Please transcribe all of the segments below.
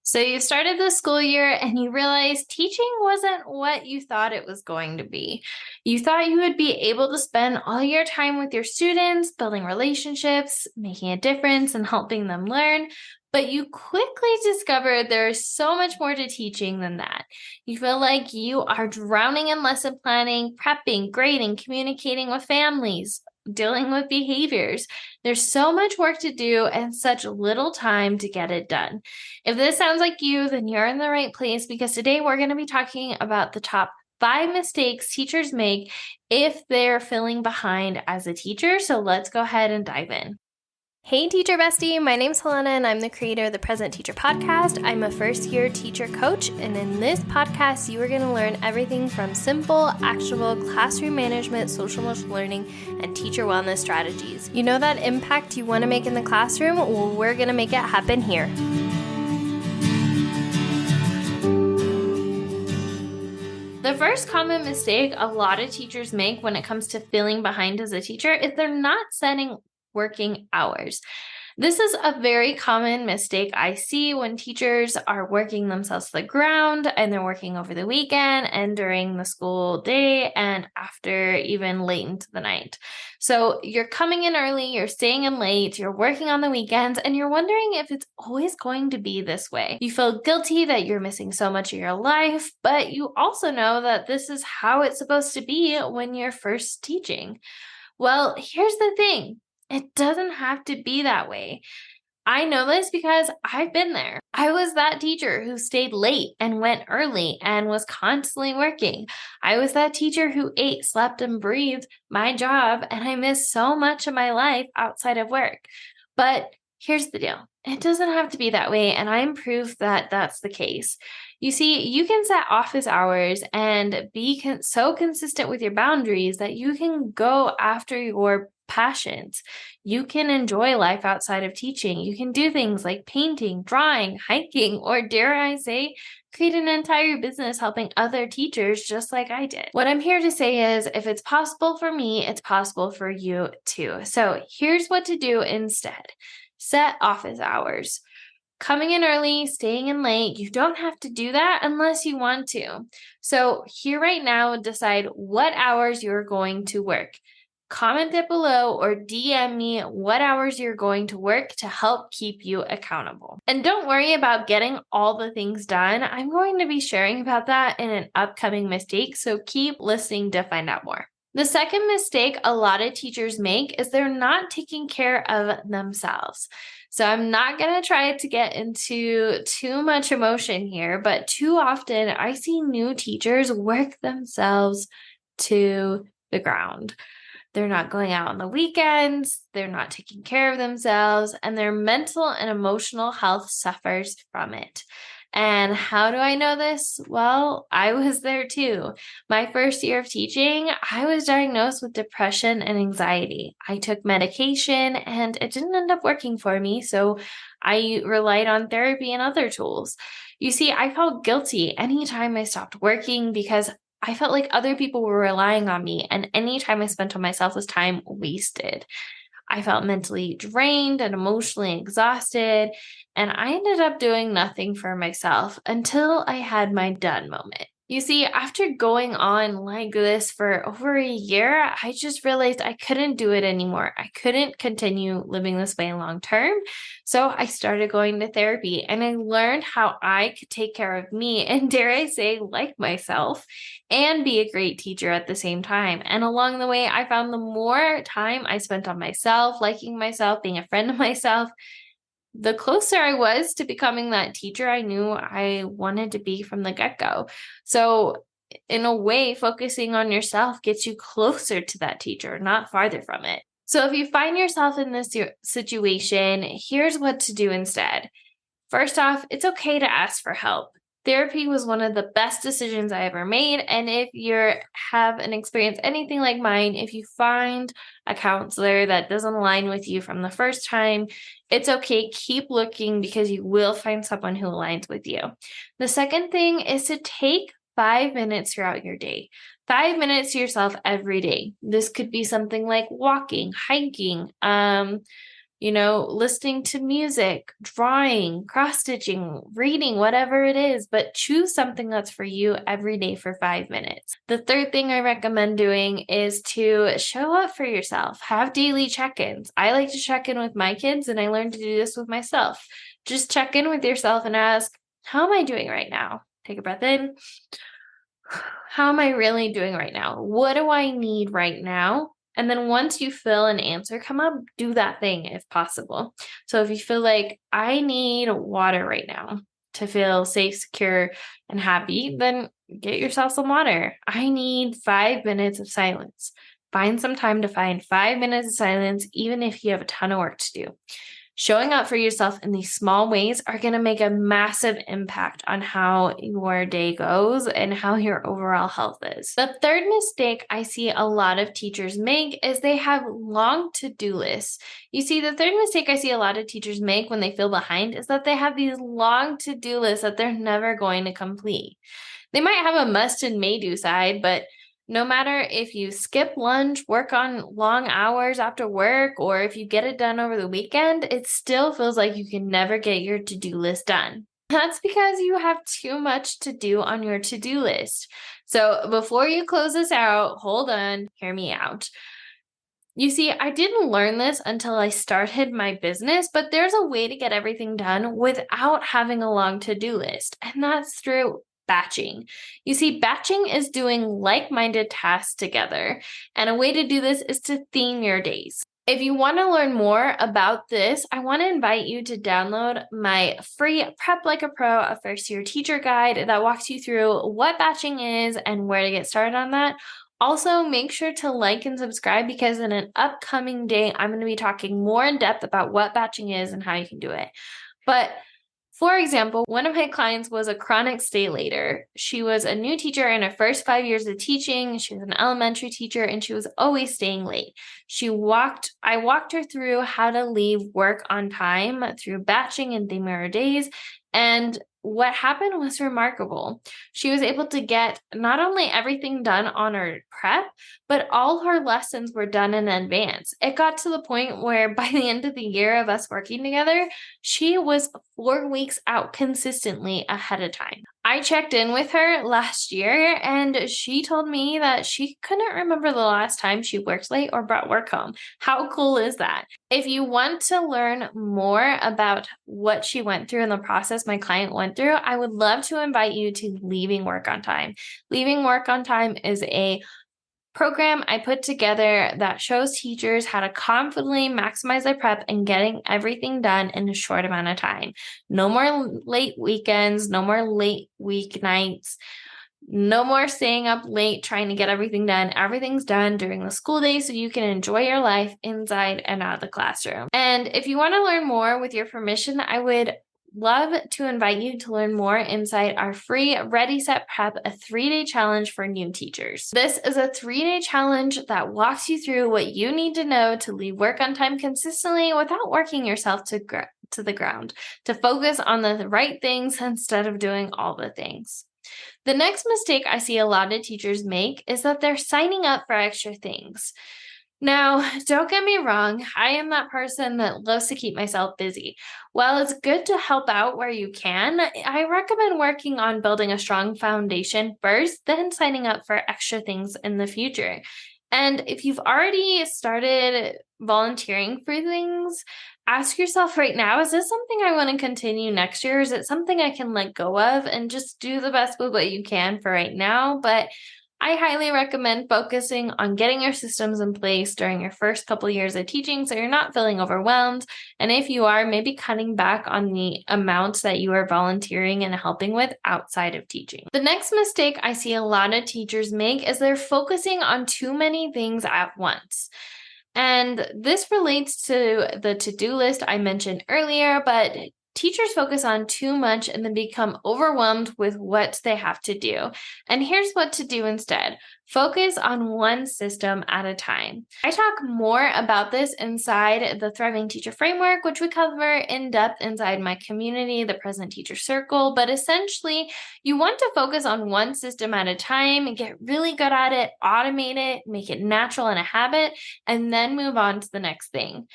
So you started the school year and you realized teaching wasn't what you thought it was going to be. You thought you would be able to spend all your time with your students, building relationships, making a difference, and helping them learn. But you quickly discovered there's so much more to teaching than that. You feel like you are drowning in lesson planning, prepping, grading, communicating with families, dealing with behaviors. There's so much work to do and such little time to get it done. If this sounds like you, then you're in the right place because today we're going to be talking about the top 5 mistakes teachers make if they're feeling behind as a teacher. So let's go ahead and dive in. Hey, teacher bestie. My name's Helena, and I'm the creator of the Present Teacher Podcast. I'm a first-year teacher coach, and in this podcast, you are going to learn everything from simple, actionable classroom management, social emotional learning, and teacher wellness strategies. You know that impact you want to make in the classroom? Well, we're going to make it happen here. The first common mistake a lot of teachers make when it comes to feeling behind as a teacher is they're not setting working hours. This is a very common mistake I see when teachers are working themselves to the ground and they're working over the weekend and during the school day and after even late into the night. So you're coming in early, you're staying in late, you're working on the weekends, and you're wondering if it's always going to be this way. You feel guilty that you're missing so much of your life, but you also know that this is how it's supposed to be when you're first teaching. Well, here's the thing. It doesn't have to be that way. I know this because I've been there. I was that teacher who stayed late and went early and was constantly working. I was that teacher who ate, slept, and breathed my job, and I missed so much of my life outside of work. But here's the deal. It doesn't have to be that way, and I'm proof that that's the case. You see, you can set office hours and be so consistent with your boundaries that you can go after your passions. You can enjoy life outside of teaching. You can do things like painting, drawing, hiking, or dare I say, create an entire business helping other teachers just like I did. What I'm here to say is if it's possible for me, it's possible for you too. So here's what to do instead. Set office hours. Coming in early, staying in late, you don't have to do that unless you want to. So here right now, decide what hours you're going to work. Comment it below or DM me what hours you're going to work to help keep you accountable. And don't worry about getting all the things done. I'm going to be sharing about that in an upcoming mistake, so keep listening to find out more. The second mistake a lot of teachers make is they're not taking care of themselves. So I'm not going to try to get into too much emotion here, but too often I see new teachers work themselves to the ground. They're not going out on the weekends, they're not taking care of themselves, and their mental and emotional health suffers from it. And how do I know this? Well, I was there too. My first year of teaching, I was diagnosed with depression and anxiety. I took medication and it didn't end up working for me, so I relied on therapy and other tools. You see, I felt guilty anytime I stopped working because I felt like other people were relying on me, and any time I spent on myself was time wasted. I felt mentally drained and emotionally exhausted, and I ended up doing nothing for myself until I had my done moment. You see, after going on like this for over a year, I just realized I couldn't do it anymore. I couldn't continue living this way long term. So I started going to therapy and I learned how I could take care of me and, dare I say, like myself and be a great teacher at the same time. And along the way, I found the more time I spent on myself, liking myself, being a friend of myself, the closer I was to becoming that teacher I knew I wanted to be from the get-go. So in a way, focusing on yourself gets you closer to that teacher, not farther from it. So if you find yourself in this situation, here's what to do instead. First off, it's okay to ask for help. Therapy was one of the best decisions I ever made. And if you have an experience anything like mine, if you find a counselor that doesn't align with you from the first time, it's okay. Keep looking because you will find someone who aligns with you. The second thing is to take 5 minutes throughout your day. 5 minutes to yourself every day. This could be something like walking, hiking, listening to music, drawing, cross-stitching, reading, whatever it is, but choose something that's for you every day for 5 minutes. The third thing I recommend doing is to show up for yourself. Have daily check-ins. I like to check in with my kids, and I learned to do this with myself. Just check in with yourself and ask, how am I doing right now? Take a breath in. How am I really doing right now? What do I need right now? And then once you feel an answer come up, do that thing if possible. So if you feel like I need water right now to feel safe, secure, and happy, then get yourself some water. I need 5 minutes of silence. Find some time to find 5 minutes of silence, even if you have a ton of work to do. Showing up for yourself in these small ways are going to make a massive impact on how your day goes and how your overall health is. The third mistake I see a lot of teachers make is they have long to-do lists. You see, the third mistake I see a lot of teachers make when they feel behind is that they have these long to-do lists that they're never going to complete. They might have a must and may do side, but no matter if you skip lunch, work on long hours after work, or if you get it done over the weekend, it still feels like you can never get your to-do list done. That's because you have too much to do on your to-do list. So before you close this out, hold on, hear me out. You see, I didn't learn this until I started my business, but there's a way to get everything done without having a long to-do list, and that's through batching. You see, batching is doing like-minded tasks together, and a way to do this is to theme your days. If you want to learn more about this, I want to invite you to download my free Prep Like a Pro, a first-year teacher guide that walks you through what batching is and where to get started on that. Also, make sure to like and subscribe because in an upcoming day, I'm going to be talking more in depth about what batching is and how you can do it. But for example, one of my clients was a chronic stay later. She was a new teacher in her first 5 years of teaching. She was an elementary teacher and she was always staying late. I walked her through how to leave work on time through batching and theming her days. And what happened was remarkable. She was able to get not only everything done on her prep, but all her lessons were done in advance. It got to the point where by the end of the year of us working together, she was 4 weeks out consistently ahead of time. I checked in with her last year and she told me that she couldn't remember the last time she worked late or brought work home. How cool is that? If you want to learn more about what she went through in the process my client went through, I would love to invite you to Leaving Work on Time. Leaving Work on Time is a program I put together that shows teachers how to confidently maximize their prep and getting everything done in a short amount of time. No more late weekends, no more late weeknights, no more staying up late trying to get everything done. Everything's done during the school day so you can enjoy your life inside and out of the classroom. And if you want to learn more, with your permission, I would love to invite you to learn more inside our free Ready, Set, Prep, a 3-day challenge for new teachers. This is a 3-day challenge that walks you through what you need to know to leave work on time consistently without working yourself to the ground, to focus on the right things instead of doing all the things. The next mistake I see a lot of teachers make is that they're signing up for extra things. Now, don't get me wrong, I am that person that loves to keep myself busy. While it's good to help out where you can, I recommend working on building a strong foundation first, then signing up for extra things in the future. And if you've already started volunteering for things, ask yourself right now, is this something I want to continue next year? Is it something I can let go of and just do the best with what you can for right now? But I highly recommend focusing on getting your systems in place during your first couple years of teaching so you're not feeling overwhelmed. And if you are, maybe cutting back on the amounts that you are volunteering and helping with outside of teaching. The next mistake I see a lot of teachers make is they're focusing on too many things at once. And this relates to the to-do list I mentioned earlier, but teachers focus on too much and then become overwhelmed with what they have to do. And here's what to do instead. Focus on one system at a time. I talk more about this inside the Thriving Teacher Framework, which we cover in depth inside my community, the Present Teacher Circle. But essentially, you want to focus on one system at a time and get really good at it, automate it, make it natural and a habit, and then move on to the next thing.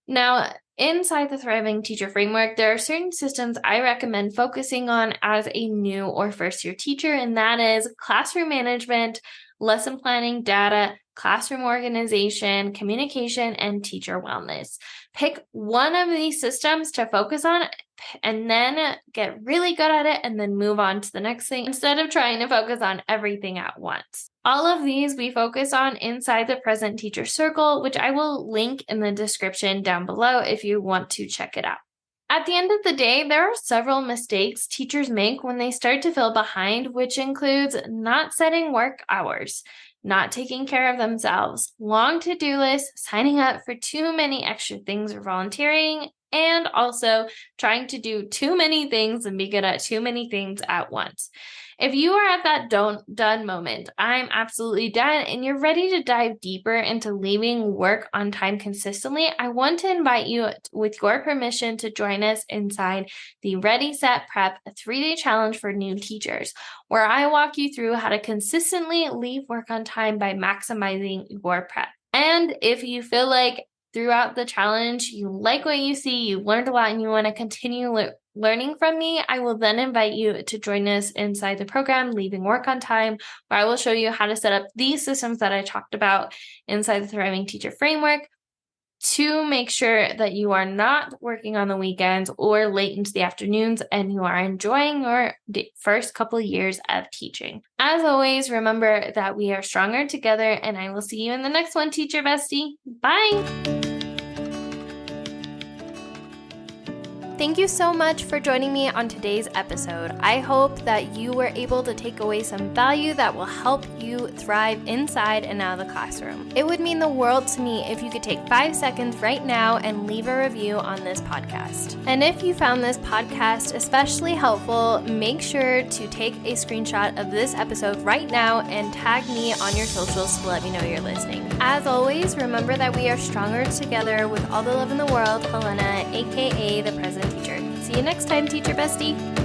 Now, Inside the Thriving Teacher Framework, there are certain systems I recommend focusing on as a new or first-year teacher, and that is classroom management, lesson planning, data, classroom organization, communication, and teacher wellness. Pick one of these systems to focus on and then get really good at it and then move on to the next thing instead of trying to focus on everything at once. All of these we focus on inside the Present Teacher Circle, which I will link in the description down below if you want to check it out. At the end of the day, there are several mistakes teachers make when they start to feel behind, which includes not setting work hours, not taking care of themselves, long to-do lists, signing up for too many extra things or volunteering, and also trying to do too many things and be good at too many things at once. If you are at that done moment, I'm absolutely done, and you're ready to dive deeper into leaving work on time consistently, I want to invite you, with your permission, to join us inside the Ready, Set, Prep, a 3-day challenge for new teachers, where I walk you through how to consistently leave work on time by maximizing your prep. And if you feel like throughout the challenge, you like what you see, you learned a lot, and you want to continue learning from me, I will then invite you to join us inside the program, Leaving Work on Time, where I will show you how to set up these systems that I talked about inside the Thriving Teacher Framework to make sure that you are not working on the weekends or late into the afternoons and you are enjoying your first couple of years of teaching. As always, remember that we are stronger together, and I will see you in the next one, Teacher Bestie. Bye! Thank you so much for joining me on today's episode. I hope that you were able to take away some value that will help you thrive inside and out of the classroom. It would mean the world to me if you could take 5 seconds right now and leave a review on this podcast. And if you found this podcast especially helpful, make sure to take a screenshot of this episode right now and tag me on your socials to let me know you're listening. As always, remember that we are stronger together. With all the love in the world, Helena, aka the Present Teacher. See you next time, Teacher Bestie.